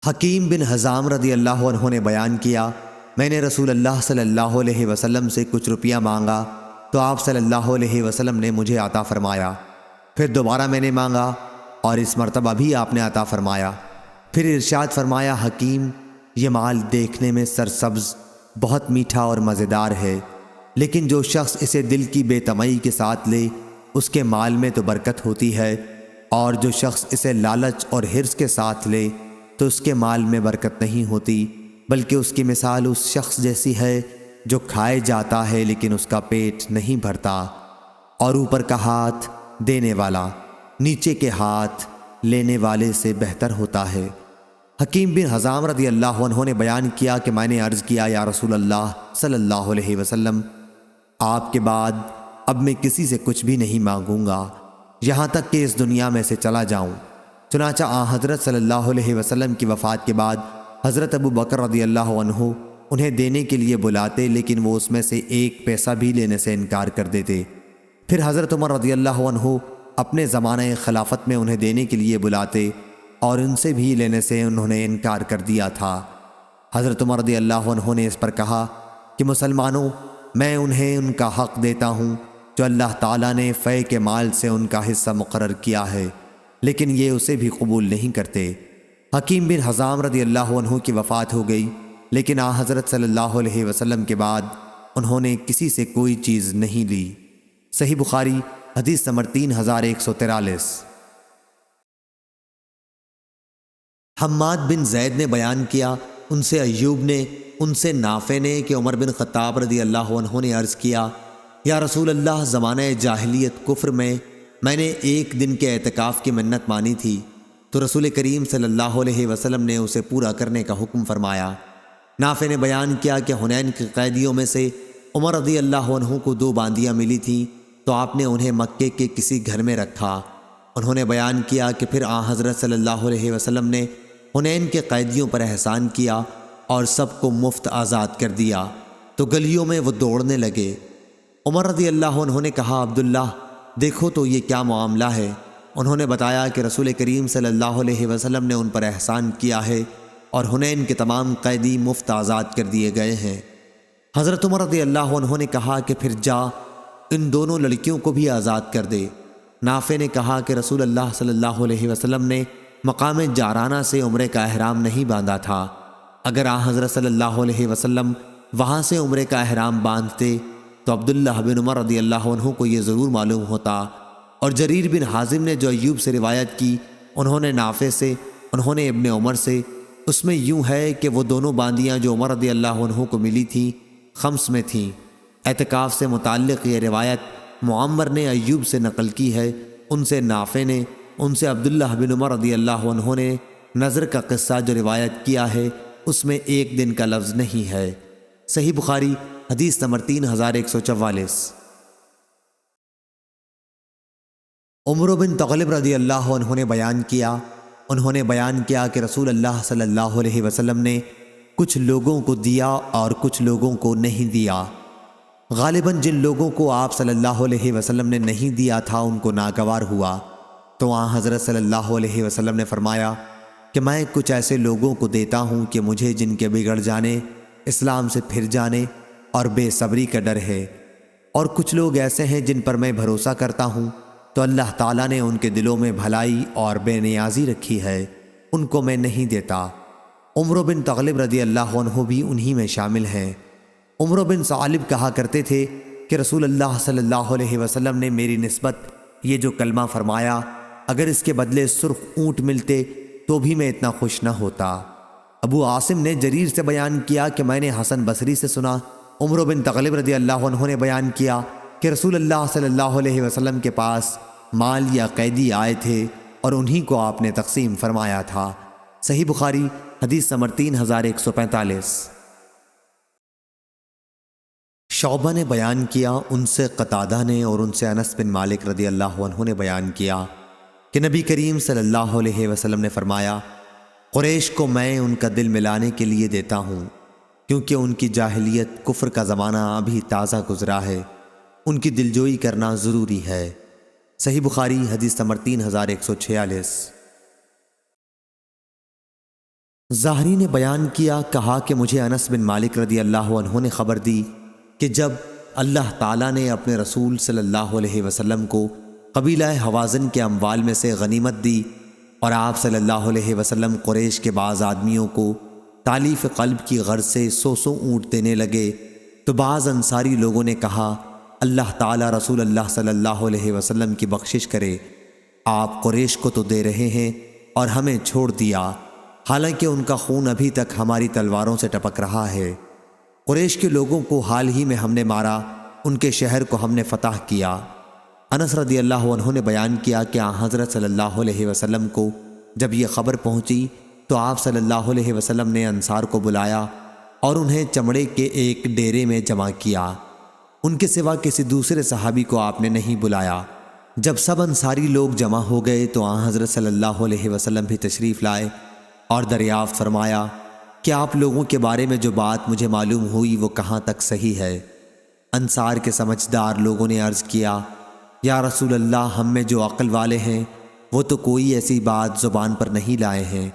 حکیم بن حزام رضی اللہ عنہ نے بیان کیا، میں نے رسول اللہ صلی اللہ علیہ وسلم سے کچھ روپیہ مانگا تو آپ صلی اللہ علیہ وسلم نے مجھے عطا فرمایا۔ پھر دوبارہ میں نے مانگا اور اس مرتبہ بھی آپ نے عطا فرمایا۔ پھر ارشاد فرمایا، حکیم، یہ مال دیکھنے میں سرسبز، بہت میٹھا اور مزیدار ہے، لیکن جو شخص اسے دل کی بے تمئی کے ساتھ لے اس کے مال میں تو برکت ہوتی ہے، اور جو شخص اسے لالچ اور حرص کے ساتھ لے تو اس کے مال میں برکت نہیں ہوتی، بلکہ اس کی مثال اس شخص جیسی ہے جو کھائے جاتا ہے لیکن اس کا پیٹ نہیں بھرتا۔ اور اوپر کا ہاتھ دینے والا نیچے کے ہاتھ لینے والے سے بہتر ہوتا ہے۔ حکیم بن حزام رضی اللہ عنہ نے بیان کیا کہ میں نے عرض کیا، یا رسول اللہ صلی اللہ علیہ وسلم، آپ کے بعد اب میں کسی سے کچھ بھی نہیں مانگوں گا یہاں تک کہ اس دنیا میں سے چلا جاؤں۔ چنانچہ حضرت صلی اللہ علیہ وسلم کی وفات کے بعد حضرت ابو بکر رضی اللہ عنہ انہیں دینے کے لیے بلاتے، لیکن وہ اس میں سے ایک پیسہ بھی لینے سے انکار کر دیتے۔ پھر حضرت عمر رضی اللہ عنہ اپنے زمانہ خلافت میں انہیں دینے کے لیے بلاتے اور ان سے بھی لینے سے انہوں نے انکار کر دیا تھا۔ حضرت عمر رضی اللہ عنہ نے اس پر کہا کہ مسلمانوں، میں انہیں ان کا حق دیتا ہوں جو اللہ تعالیٰ نے فے کے مال سے ان کا حصہ مقرر کیا ہے، لیکن یہ اسے بھی قبول نہیں کرتے۔ حکیم بن حزام رضی اللہ عنہ کی وفات ہو گئی، لیکن حضرت صلی اللہ علیہ وسلم کے بعد انہوں نے کسی سے کوئی چیز نہیں لی۔ صحیح بخاری حدیث نمبر 3143۔ حماد بن زید نے بیان کیا، ان سے ایوب نے، ان سے نافع نے کہ عمر بن خطاب رضی اللہ عنہ نے عرض کیا، یا رسول اللہ، زمانہ جاہلیت کفر میں نے ایک دن کے اعتکاف کی منت مانی تھی تو رسول کریم صلی اللہ علیہ وسلم نے اسے پورا کرنے کا حکم فرمایا۔ نافع نے بیان کیا کہ حنین کے قیدیوں میں سے عمر رضی اللہ عنہ کو 2 باندیاں ملی تھیں تو آپ نے انہیں مکے کے کسی گھر میں رکھا۔ انہوں نے بیان کیا کہ پھر حضرت صلی اللہ علیہ وسلم نے حنین کے قیدیوں پر احسان کیا اور سب کو مفت آزاد کر دیا تو گلیوں میں وہ دوڑنے لگے۔ عمر رضی اللہ عنہ نے کہا، عبداللہ، دیکھو تو یہ کیا معاملہ ہے؟ انہوں نے بتایا کہ رسول کریم صلی اللہ علیہ وسلم نے ان پر احسان کیا ہے اور حنین کے تمام قیدی مفت آزاد کر دیے گئے ہیں۔ حضرت عمر رضی اللہ عنہ نے کہا کہ پھر جا ان دونوں لڑکیوں کو بھی آزاد کر دے۔ نافع نے کہا کہ رسول اللہ صلی اللہ علیہ وسلم نے مقام جارانہ سے عمرے کا احرام نہیں باندھا تھا۔ اگر حضرت صلی اللہ علیہ وسلم وہاں سے عمرے کا احرام باندھتے تو عبداللہ بن عمر رضی اللہ عنہ کو یہ ضرور معلوم ہوتا۔ اور جریر بن حازم نے جو ایوب سے روایت کی، انہوں نے نافع سے، انہوں نے ابن عمر سے، اس میں یوں ہے کہ وہ دونوں باندیاں جو عمر رضی اللہ عنہ کو ملی تھیں خمس میں تھیں۔ اعتکاف سے متعلق یہ روایت معمر نے ایوب سے نقل کی ہے، ان سے نافع نے، ان سے عبداللہ بن عمر رضی اللہ عنہ نے نظر کا قصہ جو روایت کیا ہے اس میں ایک دن کا لفظ نہیں ہے۔ صحیح بخاری حدیث نمبر 3144۔ عمر بن تغلب رضی اللہ عنہ نے بیان کیا، انہوں نے بیان کیا کہ رسول اللہ صلی اللہ علیہ وسلم نے کچھ لوگوں کو دیا اور کچھ لوگوں کو نہیں دیا۔ غالباً جن لوگوں کو آپ صلی اللہ علیہ وسلم نے نہیں دیا تھا ان کو ناگوار ہوا، تو حضرت صلی اللہ علیہ وسلم نے فرمایا کہ میں کچھ ایسے لوگوں کو دیتا ہوں کہ مجھے جن کے بگڑ جانے، اسلام سے پھر جانے اور بے صبری کا ڈر ہے، اور کچھ لوگ ایسے ہیں جن پر میں بھروسہ کرتا ہوں تو اللہ تعالیٰ نے ان کے دلوں میں بھلائی اور بے نیازی رکھی ہے، ان کو میں نہیں دیتا۔ عمر بن تغلب رضی اللہ عنہ بھی انہی میں شامل ہیں۔ عمر بن ثعلب کہا کرتے تھے کہ رسول اللہ صلی اللہ علیہ وسلم نے میری نسبت یہ جو کلمہ فرمایا، اگر اس کے بدلے سرخ اونٹ ملتے تو بھی میں اتنا خوش نہ ہوتا۔ ابو عاصم نے جریر سے بیان کیا کہ میں نے حسن بصری سے سنا، عمر بن تغلب رضی اللہ عنہ نے بیان کیا کہ رسول اللہ صلی اللہ علیہ وسلم کے پاس مال یا قیدی آئے تھے اور انہی کو آپ نے تقسیم فرمایا تھا۔ صحیح بخاری حدیث نمبر 3145۔ شعبہ نے بیان کیا، ان سے قتادہ نے اور ان سے انس بن مالک رضی اللہ عنہ نے بیان کیا کہ نبی کریم صلی اللہ علیہ وسلم نے فرمایا، قریش کو میں ان کا دل ملانے کے لیے دیتا ہوں، کیونکہ ان کی جاہلیت کفر کا زمانہ ابھی تازہ گزرا ہے، ان کی دلجوئی کرنا ضروری ہے۔ صحیح بخاری حدیث نمبر 3146۔ ظاہری نے بیان کیا، کہا کہ مجھے انس بن مالک رضی اللہ عنہ نے خبر دی کہ جب اللہ تعالیٰ نے اپنے رسول صلی اللہ علیہ وسلم کو قبیلہ حوازن کے اموال میں سے غنیمت دی اور آپ صلی اللہ علیہ وسلم قریش کے بعض آدمیوں کو تالیف قلب کی غرض سے 100 اونٹ دینے لگے، تو بعض انصاری لوگوں نے کہا اللہ تعالیٰ رسول اللہ صلی اللہ علیہ وسلم کی بخشش کرے، آپ قریش کو تو دے رہے ہیں اور ہمیں چھوڑ دیا، حالانکہ ان کا خون ابھی تک ہماری تلواروں سے ٹپک رہا ہے۔ قریش کے لوگوں کو حال ہی میں ہم نے مارا، ان کے شہر کو ہم نے فتح کیا۔ انس رضی اللہ عنہ نے بیان کیا کہ آن حضرت صلی اللہ علیہ وسلم کو جب یہ خبر پہنچی تو آپ صلی اللہ علیہ وسلم نے انصار کو بلایا اور انہیں چمڑے کے ایک ڈیرے میں جمع کیا۔ ان کے سوا کسی دوسرے صحابی کو آپ نے نہیں بلایا۔ جب سب انصاری لوگ جمع ہو گئے تو آن حضرت صلی اللہ علیہ وسلم بھی تشریف لائے اور دریافت فرمایا کہ آپ لوگوں کے بارے میں جو بات مجھے معلوم ہوئی وہ کہاں تک صحیح ہے؟ انصار کے سمجھدار لوگوں نے عرض کیا، یا رسول اللہ، ہم میں جو عقل والے ہیں وہ تو کوئی ایسی بات زبان پر نہیں لائے ہیں،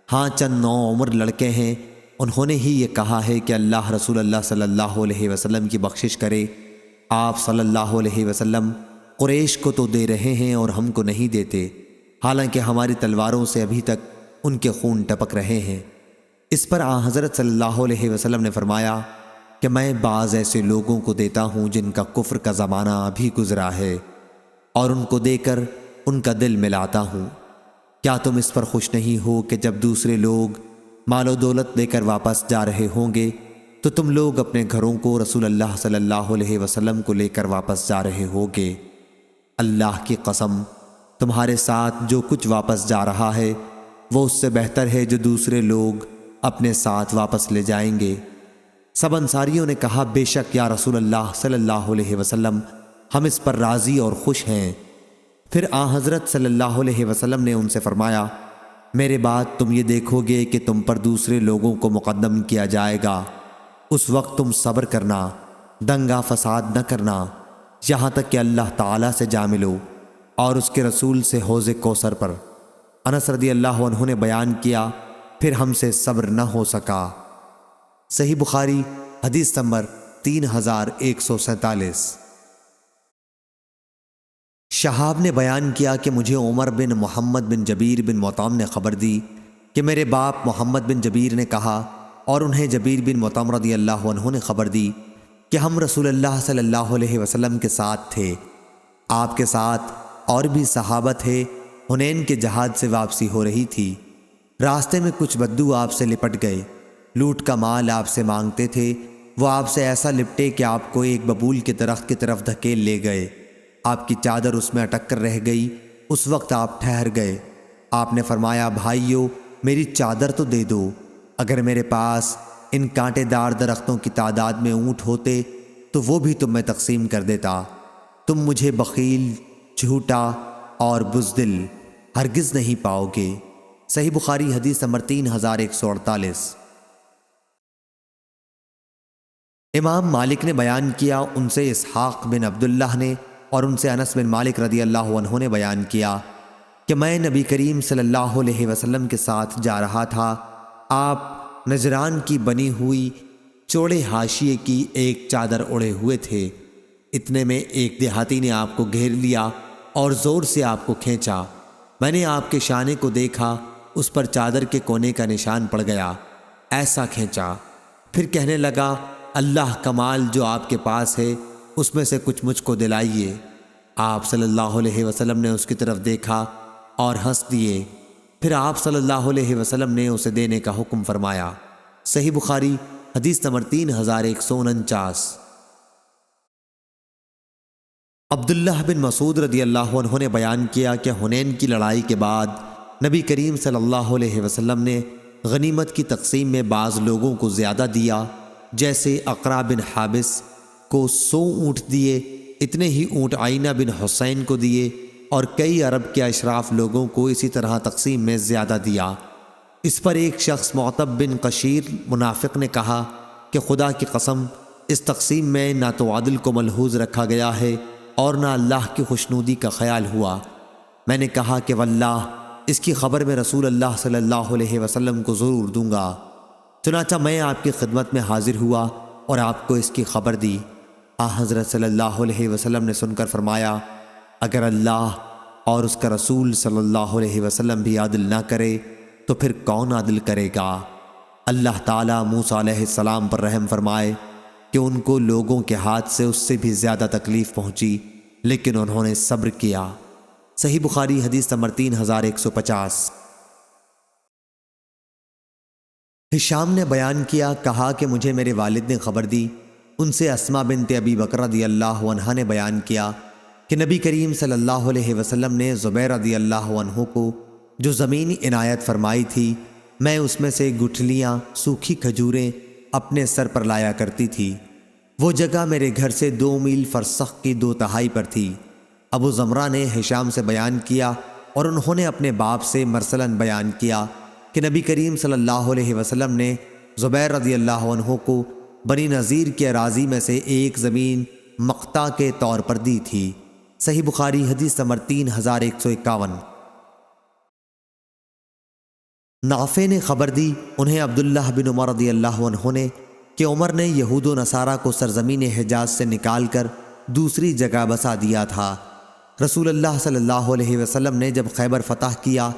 ہاں چند نو عمر لڑکے ہیں، انہوں نے ہی یہ کہا ہے کہ اللہ رسول اللہ صلی اللہ علیہ وسلم کی بخشش کرے، آپ صلی اللہ علیہ وسلم قریش کو تو دے رہے ہیں اور ہم کو نہیں دیتے، حالانکہ ہماری تلواروں سے ابھی تک ان کے خون ٹپک رہے ہیں۔ اس پر آن حضرت صلی اللہ علیہ وسلم نے فرمایا کہ میں بعض ایسے لوگوں کو دیتا ہوں جن کا کفر کا زمانہ ابھی گزرا ہے، اور ان کو دے کر ان کا دل ملاتا ہوں۔ کیا تم اس پر خوش نہیں ہو کہ جب دوسرے لوگ مال و دولت لے کر واپس جا رہے ہوں گے تو تم لوگ اپنے گھروں کو رسول اللہ صلی اللہ علیہ وسلم کو لے کر واپس جا رہے ہوگے؟ اللہ کی قسم، تمہارے ساتھ جو کچھ واپس جا رہا ہے وہ اس سے بہتر ہے جو دوسرے لوگ اپنے ساتھ واپس لے جائیں گے۔ سب انصاریوں نے کہا، بے شک یا رسول اللہ صلی اللہ علیہ وسلم، ہم اس پر راضی اور خوش ہیں۔ پھر آن حضرت صلی اللہ علیہ وسلم نے ان سے فرمایا، میرے بعد تم یہ دیکھو گے کہ تم پر دوسرے لوگوں کو مقدم کیا جائے گا، اس وقت تم صبر کرنا، دنگا فساد نہ کرنا، یہاں تک کہ اللہ تعالیٰ سے جا ملو اور اس کے رسول سے حوض کوثر پر۔ انس رضی اللہ عنہ نے بیان کیا، پھر ہم سے صبر نہ ہو سکا۔ صحیح بخاری حدیث نمبر 3147۔ شہاب نے بیان کیا کہ مجھے عمر بن محمد بن جبیر بن مطعم نے خبر دی کہ میرے باپ محمد بن جبیر نے کہا، اور انہیں جبیر بن مطعم رضی اللہ عنہ نے خبر دی کہ ہم رسول اللہ صلی اللہ علیہ وسلم کے ساتھ تھے، آپ کے ساتھ اور بھی صحابہ تھے، حنین کے جہاد سے واپسی ہو رہی تھی، راستے میں کچھ بدو آپ سے لپٹ گئے، لوٹ کا مال آپ سے مانگتے تھے، وہ آپ سے ایسا لپٹے کہ آپ کو ایک ببول کے درخت کی طرف دھکیل لے گئے، آپ کی چادر اس میں اٹک کر رہ گئی، اس وقت آپ ٹھہر گئے، آپ نے فرمایا، بھائیو میری چادر تو دے دو، اگر میرے پاس ان کانٹے دار درختوں کی تعداد میں اونٹ ہوتے تو وہ بھی تم میں تقسیم کر دیتا، تم مجھے بخیل، جھوٹا اور بزدل ہرگز نہیں پاؤ گے۔ صحیح بخاری حدیث نمبر 3148۔ امام مالک نے بیان کیا، ان سے اسحاق بن عبداللہ نے اور ان سے انس بن مالک رضی اللہ عنہ نے بیان کیا کہ میں نبی کریم صلی اللہ علیہ وسلم کے ساتھ جا رہا تھا، آپ نجران کی بنی ہوئی چوڑے حاشیے کی ایک چادر اڑے ہوئے تھے، اتنے میں ایک دیہاتی نے آپ کو گھیر لیا اور زور سے آپ کو کھینچا، میں نے آپ کے شانے کو دیکھا، اس پر چادر کے کونے کا نشان پڑ گیا، ایسا کھینچا، پھر کہنے لگا، اللہ کا مال جو آپ کے پاس ہے اس میں سے کچھ مجھ کو دلائیے۔ آپ صلی اللہ علیہ وسلم نے اس کی طرف دیکھا اور ہنس دیے، پھر آپ صلی اللہ علیہ وسلم نے اسے دینے کا حکم فرمایا۔ صحیح بخاری حدیث نمبر 3149۔ عبداللہ بن مسعود رضی اللہ عنہ نے بیان کیا کہ حنین کی لڑائی کے بعد نبی کریم صلی اللہ علیہ وسلم نے غنیمت کی تقسیم میں بعض لوگوں کو زیادہ دیا، جیسے اقرا بن حابس کو 100 اونٹ دیے، اتنے ہی اونٹ عینہ بن حسین کو دیے، اور کئی عرب کے اشراف لوگوں کو اسی طرح تقسیم میں زیادہ دیا۔ اس پر ایک شخص معتب بن قشیر منافق نے کہا کہ خدا کی قسم، اس تقسیم میں نہ تو عدل کو ملحوظ رکھا گیا ہے اور نہ اللہ کی خوشنودی کا خیال ہوا۔ میں نے کہا کہ واللہ اس کی خبر میں رسول اللہ صلی اللہ علیہ وسلم کو ضرور دوں گا۔ چنانچہ میں آپ کی خدمت میں حاضر ہوا اور آپ کو اس کی خبر دی۔ حضرت صلی اللہ علیہ وسلم نے سن کر فرمایا، اگر اللہ اور اس کا رسول صلی اللہ علیہ وسلم بھی عدل نہ کرے تو پھر کون عدل کرے گا؟ اللہ تعالیٰ موسیٰ علیہ السلام پر رحم فرمائے کہ ان کو لوگوں کے ہاتھ سے اس سے بھی زیادہ تکلیف پہنچی، لیکن انہوں نے صبر کیا۔ صحیح بخاری حدیث نمبر 3150۔ ہشام نے بیان کیا، کہا کہ مجھے میرے والد نے خبر دی، ان سے اسماء بنت ابی بکر رضی اللہ عنہا نے بیان کیا کہ نبی کریم صلی اللہ علیہ وسلم نے زبیر رضی اللہ عنہ کو جو زمین عنایت فرمائی تھی، میں اس میں سے گٹھلیاں سوکھی کھجوریں اپنے سر پر لایا کرتی تھی۔ وہ جگہ میرے گھر سے 2 میل فرسخ کی 2/3 پر تھی۔ ابو زمرہ نے ہشام سے بیان کیا اور انہوں نے اپنے باپ سے مرسلاً بیان کیا کہ نبی کریم صلی اللہ علیہ وسلم نے زبیر رضی اللہ عنہ کو بنی نذیر کے اراضی میں سے ایک زمین مقطع کے طور پر دی تھی۔ صحیح بخاری حدیث نمبر 3151۔ نافع نے خبر دی، انہیں عبداللہ بن عمر رضی اللہ عنہ نے، کہ عمر نے یہود و نصارہ کو سرزمین حجاز سے نکال کر دوسری جگہ بسا دیا تھا۔ رسول اللہ صلی اللہ علیہ وسلم نے جب خیبر فتح کیا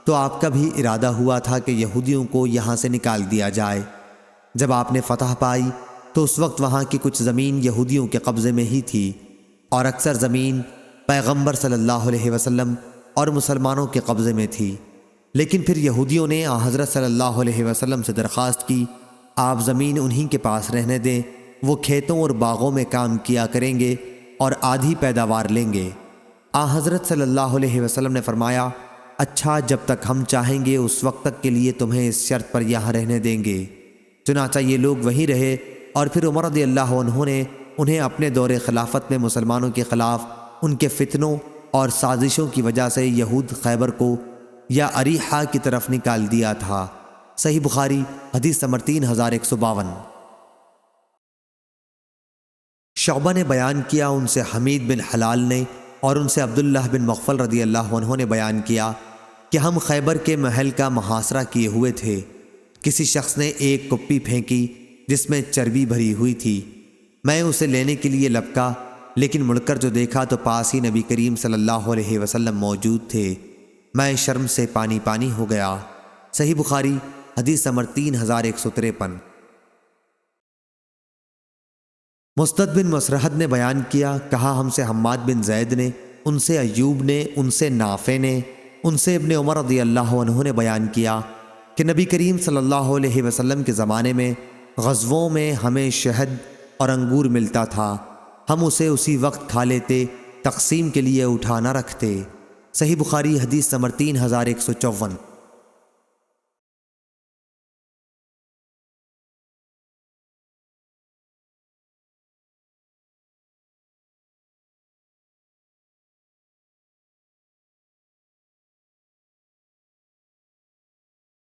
تو آپ کا بھی ارادہ ہوا تھا کہ یہودیوں کو یہاں سے نکال دیا جائے۔ جب آپ نے فتح پائی تو اس وقت وہاں کی کچھ زمین یہودیوں کے قبضے میں ہی تھی اور اکثر زمین پیغمبر صلی اللہ علیہ وسلم اور مسلمانوں کے قبضے میں تھی۔ لیکن پھر یہودیوں نے حضرت صلی اللہ علیہ وسلم سے درخواست کی، آپ زمین انہی کے پاس رہنے دیں، وہ کھیتوں اور باغوں میں کام کیا کریں گے اور آدھی پیداوار لیں گے۔ حضرت صلی اللہ علیہ وسلم نے فرمایا، اچھا، جب تک ہم چاہیں گے اس وقت تک کے لیے تمہیں اس شرط پر یہاں رہنے دیں گے۔ چنانچہ یہ لوگ وہیں رہے اور پھر عمر رضی اللہ عنہ نے انہیں اپنے دور خلافت میں مسلمانوں کے خلاف ان کے فتنوں اور سازشوں کی وجہ سے یہود خیبر کو یا اریحہ کی طرف نکال دیا تھا۔ صحیح بخاری حدیث نمبر 3152۔ شعبہ نے بیان کیا، ان سے حمید بن حلال نے اور ان سے عبداللہ بن مغفل رضی اللہ عنہ نے بیان کیا کہ ہم خیبر کے محل کا محاصرہ کیے ہوئے تھے۔ کسی شخص نے ایک کپی پھینکی جس میں چربی بھری ہوئی تھی۔ میں اسے لینے کے لیے لپکا، لیکن مڑ کر جو دیکھا تو پاس ہی نبی کریم صلی اللہ علیہ وسلم موجود تھے۔ میں شرم سے پانی پانی ہو گیا۔ صحیح بخاری حدیث نمبر 3153۔ مسدد بن مسرحد نے بیان کیا، کہا ہم سے حماد بن زید نے، ان سے ایوب نے، ان سے نافع نے، ان سے ابن عمر رضی اللہ عنہ نے بیان کیا کہ نبی کریم صلی اللہ علیہ وسلم کے زمانے میں غزووں میں ہمیں شہد اور انگور ملتا تھا، ہم اسے اسی وقت کھا لیتے، تقسیم کے لیے اٹھا نہ رکھتے۔ صحیح بخاری حدیث نمبر 3154۔